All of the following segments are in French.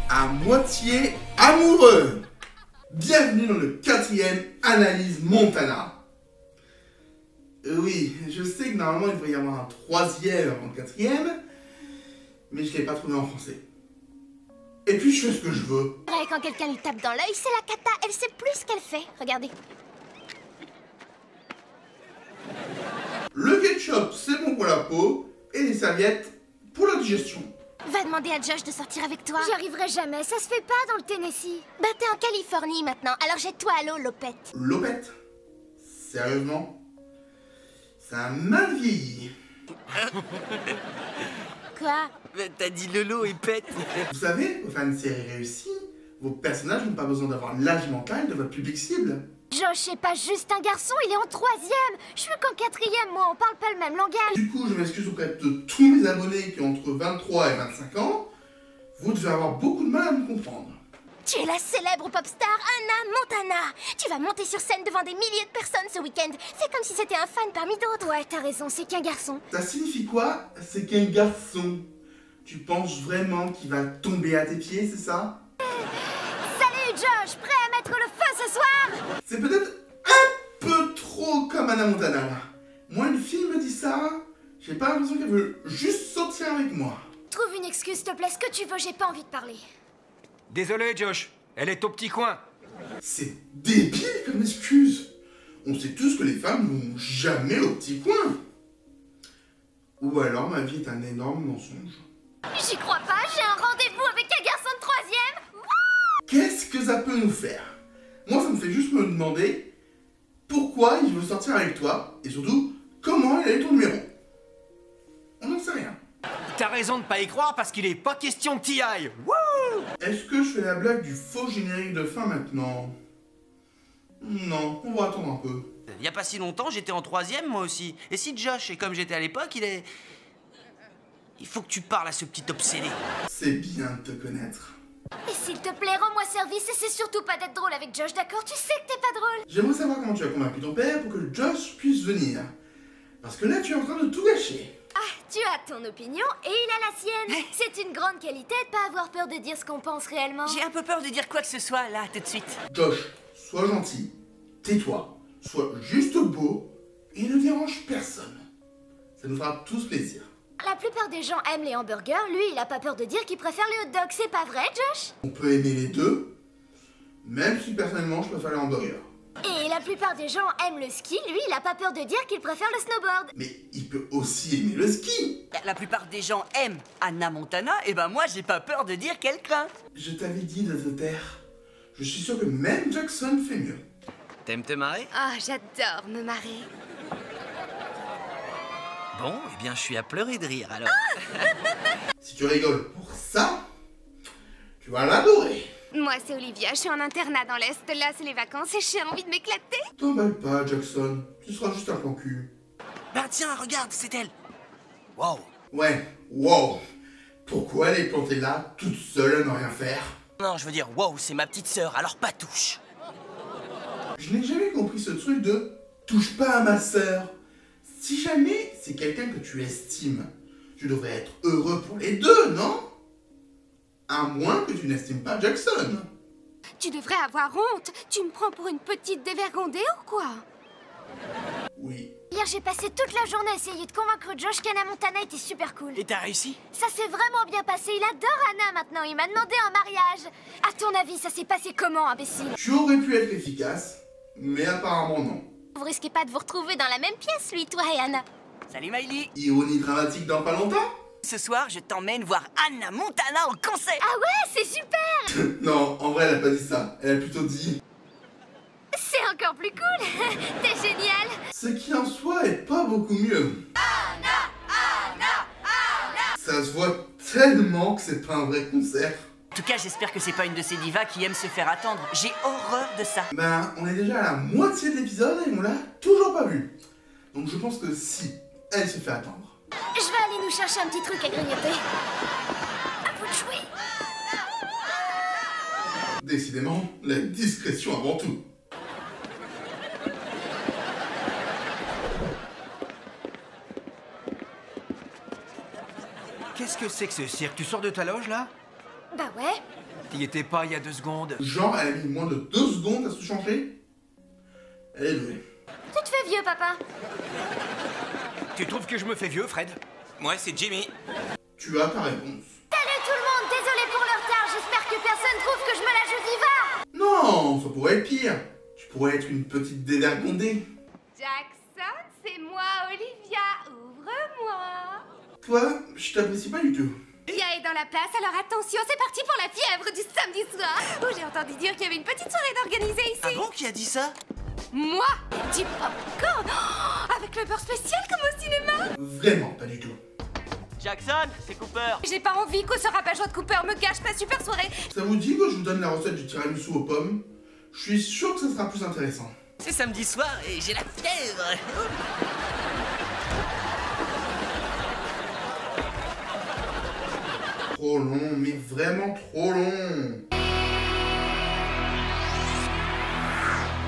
à moitié amoureux. Bienvenue dans le 4e Analyse Montana. Oui, je sais que normalement il devrait y avoir un 3e avant le 4e, mais je ne l'ai pas trouvé en français. Et puis je fais ce que je veux. Quand quelqu'un lui tape dans l'œil, c'est la cata, elle sait plus ce qu'elle fait. Regardez. Le ketchup, c'est bon pour la peau, et les serviettes pour la digestion. Va demander à Josh de sortir avec toi. J'y arriverai jamais, ça se fait pas dans le Tennessee. Bah t'es en Californie maintenant, alors jette-toi à l'eau, Lopette. Lopette? Sérieusement? Ça a mal vieilli. Quoi? T'as dit Lolo et pète. Vous savez, pour faire une série réussie, vos personnages n'ont pas besoin d'avoir l'âge mental de votre public cible. Josh est pas juste un garçon, il est en 3e. Je suis qu'en 4e, moi, on parle pas le même langage. Du coup, je m'excuse auprès de tous mes abonnés qui ont entre 23 et 25 ans. Vous devez avoir beaucoup de mal à me comprendre. Tu es la célèbre pop star Hannah Montana. Tu vas monter sur scène devant des milliers de personnes ce week-end. Fais comme si c'était un fan parmi d'autres. Ouais, t'as raison, c'est qu'un garçon. Ça signifie quoi? C'est qu'un garçon. Tu penses vraiment qu'il va tomber à tes pieds, c'est ça? Salut Josh, prêt à mettre le feu ce soir? C'est peut-être un peu trop comme Hannah Montana, là. Moi, une fille me dit ça, j'ai pas l'impression qu'elle veut juste sortir avec moi. Trouve une excuse, s'il te plaît, ce que tu veux, j'ai pas envie de parler. Désolé, Josh. Elle est au petit coin. C'est débile comme excuse. On sait tous que les femmes vont jamais au petit coin. Ou alors ma vie est un énorme mensonge. J'y crois pas, j'ai un rendez-vous avec un garçon de 3e. Qu'est-ce que ça peut nous faire? Moi, ça me fait juste me demander pourquoi il veut sortir avec toi et surtout comment il a eu ton numéro. On n'en sait rien. T'as raison de pas y croire parce qu'il est pas question que t'y ailles. Wouh! Est-ce que je fais la blague du faux générique de fin maintenant? Non, on va attendre un peu. Y a pas si longtemps, j'étais en 3e moi aussi. Et si Josh est comme j'étais à l'époque, il faut que tu parles à ce petit obsédé. C'est bien de te connaître. Et s'il te plaît, rends-moi service et c'est surtout pas d'être drôle avec Josh, d'accord? Tu sais que t'es pas drôle. J'aimerais savoir comment tu as convaincu ton père pour que Josh puisse venir. Parce que là, tu es en train de tout gâcher. Ah, tu as ton opinion et il a la sienne. C'est une grande qualité de pas avoir peur de dire ce qu'on pense réellement. J'ai un peu peur de dire quoi que ce soit là, tout de suite. Josh, sois gentil, tais-toi, sois juste beau et ne dérange personne. Ça nous fera tous plaisir. La plupart des gens aiment les hamburgers, lui il a pas peur de dire qu'il préfère les hot dogs, c'est pas vrai Josh? On peut aimer les deux, même si personnellement je préfère les hamburgers. Et la plupart des gens aiment le ski, lui il a pas peur de dire qu'il préfère le snowboard. Mais il peut aussi aimer le ski. La plupart des gens aiment Hannah Montana, et ben moi j'ai pas peur de dire qu'elle craint. Je t'avais dit de te taire. Je suis sûr que même Jackson fait mieux. T'aimes te marrer? Ah, j'adore me marrer. Bon, eh bien je suis à pleurer de rire alors. Si tu rigoles pour ça, tu vas l'adorer. Moi, c'est Olivia, je suis en internat dans l'Est. Là, c'est les vacances et j'ai envie de m'éclater. T'emballe pas, Jackson. Tu seras juste un plan cul. Bah tiens, regarde, c'est elle. Wow. Ouais, wow. Pourquoi elle est plantée là, toute seule à ne rien faire? Non, je veux dire, wow, c'est ma petite sœur, alors pas touche. Je n'ai jamais compris ce truc de touche pas à ma sœur. Si jamais c'est quelqu'un que tu estimes, tu devrais être heureux pour les deux, non? À moins que tu n'estimes pas Jackson. Tu devrais avoir honte. Tu me prends pour une petite dévergondée ou quoi? Oui. Hier j'ai passé toute la journée à essayer de convaincre Josh qu'Hannah Montana était super cool. Et t'as réussi? Ça s'est vraiment bien passé, il adore Hannah maintenant, il m'a demandé un mariage. À ton avis, ça s'est passé comment, imbécile? Tu aurais pu être efficace, mais apparemment non. Vous risquez pas de vous retrouver dans la même pièce, lui, toi et Hannah. Salut Miley. Ironie dramatique dans pas longtemps? Ce soir, je t'emmène voir Hannah Montana en concert. Ah ouais, c'est super! Non, en vrai, elle a pas dit ça. Elle a plutôt dit C'est encore plus cool! T'es génial! ce qui en soi est pas beaucoup mieux. Ça se voit tellement que c'est pas un vrai concert. En tout cas, j'espère que c'est pas une de ces divas qui aiment se faire attendre. J'ai horreur de ça. Ben, on est déjà à la moitié de l'épisode et on l'a toujours pas vu. Donc je pense que si elle se fait attendre. Je vais aller nous chercher un petit truc à grignoter. À vous de jouer! Décidément, la discrétion avant tout. Qu'est-ce que c'est que ce cirque? Tu sors de ta loge là? Bah ouais. T'y étais pas il y a 2 secondes. Genre, elle a mis moins de 2 secondes à se changer. Elle est douée. Tu te fais vieux, papa. Tu trouves que je me fais vieux, Fred? Moi, c'est Jimmy. Tu as ta réponse. Salut tout le monde, désolé pour le retard, j'espère que personne trouve que je me la joue diva. Non, ça pourrait être pire. Tu pourrais être une petite dévergondée. Jackson, c'est moi, Olivia. Ouvre-moi. Toi, je t'apprécie pas du tout. Lia est dans la place, alors attention, c'est parti pour la fièvre du samedi soir. Oh, j'ai entendu dire qu'il y avait une petite soirée d'organiser ici. Ah bon, qui a dit ça? Moi, du popcorn, avec le beurre spécial comme au cinéma. Vraiment pas du tout. Jackson, c'est Cooper. J'ai pas envie que ce rabat-joie de Cooper me gâche ma super soirée. Ça vous dit que je vous donne la recette du tiramisu aux pommes? Je suis sûr que ça sera plus intéressant. C'est samedi soir et j'ai la fièvre. Trop long, mais vraiment trop long.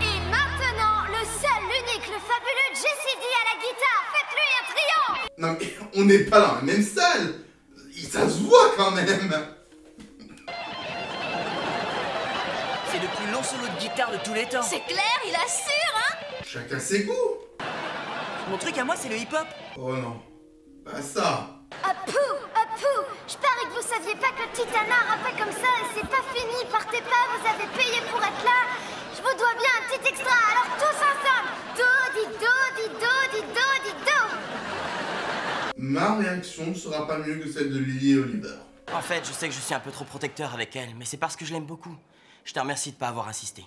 Et maintenant, le seul, l'unique, le fabuleux JCD à la guitare. Faites-lui un triomphe. Non mais on n'est pas dans la même salle. Ça se voit quand même. C'est le plus long solo de guitare de tous les temps. C'est clair, il assure, hein? Chacun ses goûts. Mon truc à moi, c'est le hip-hop. Oh non, pas ça. Apou, je parie que vous saviez pas que le petit Anna rappait comme ça et c'est pas fini, partez pas, vous avez payé pour être là. Je vous dois bien un petit extra, alors tous ensemble. Do, di, do, di, do, di, do, di, do. Ma réaction ne sera pas mieux que celle de Lily et Oliver. En fait, je sais que je suis un peu trop protecteur avec elle, mais c'est parce que je l'aime beaucoup. Je te remercie de pas avoir insisté.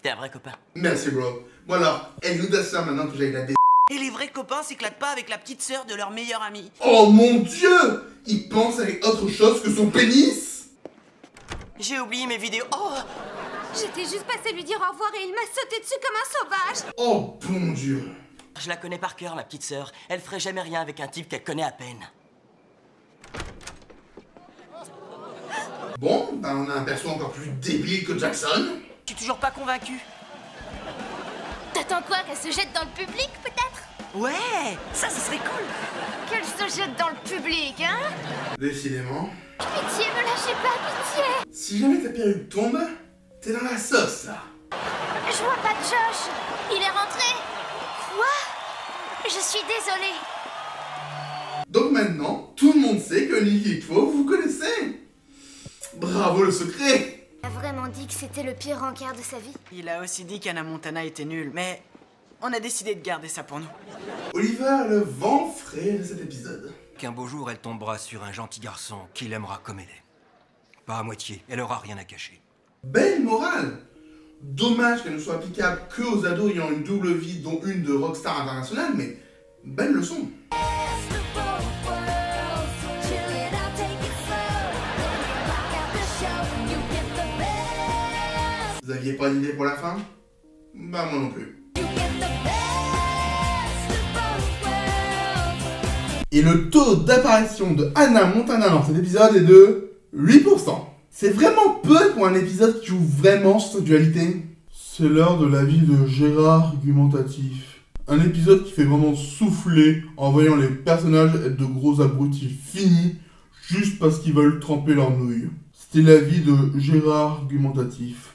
T'es un vrai copain. Merci bro. Bon alors, elle nous donne ça maintenant que j'ai la Et les vrais copains s'éclatent pas avec la petite sœur de leur meilleur ami. Oh mon dieu! Il pense avec autre chose que son pénis? J'ai oublié mes vidéos. Oh! J'étais juste passée lui dire au revoir et il m'a sauté dessus comme un sauvage. Oh bon dieu! Je la connais par cœur, ma petite sœur. Elle ferait jamais rien avec un type qu'elle connaît à peine. Bon, bah on a un perso encore plus débile que Jackson. Je suis toujours pas convaincu. T'attends quoi, qu'elle se jette dans le public, peut-être? Ouais, ça serait cool. Qu'elle se jette dans le public, hein. Décidément. Pitié, me lâchez pas, pitié. Si jamais ta perruque tombe, t'es dans la sauce là. Je vois pas de Josh. Il est rentré. Quoi? Je suis désolée. Donc maintenant, tout le monde sait que Lily et toi, vous vous connaissez. Bravo le secret. Il a vraiment dit que c'était le pire rencard de sa vie. Il a aussi dit qu'Anna Montana était nulle, mais on a décidé de garder ça pour nous. Oliver, le vent frais de cet épisode. Qu'un beau jour, elle tombera sur un gentil garçon qui l'aimera comme elle est. Pas à moitié, elle aura rien à cacher. Belle morale. Dommage qu'elle ne soit applicable que aux ados ayant une double vie, dont une de rockstar internationale, mais belle leçon. Vous aviez pas d'idée pour la fin? Bah moi non plus. Et le taux d'apparition de Hannah Montana dans cet épisode est de 8%. C'est vraiment peu pour un épisode qui joue vraiment sur cette dualité. C'est l'heure de la vie de Gérard argumentatif. Un épisode qui fait vraiment souffler en voyant les personnages être de gros abrutis finis juste parce qu'ils veulent tremper leurs nouilles. C'était la vie de Gérard argumentatif.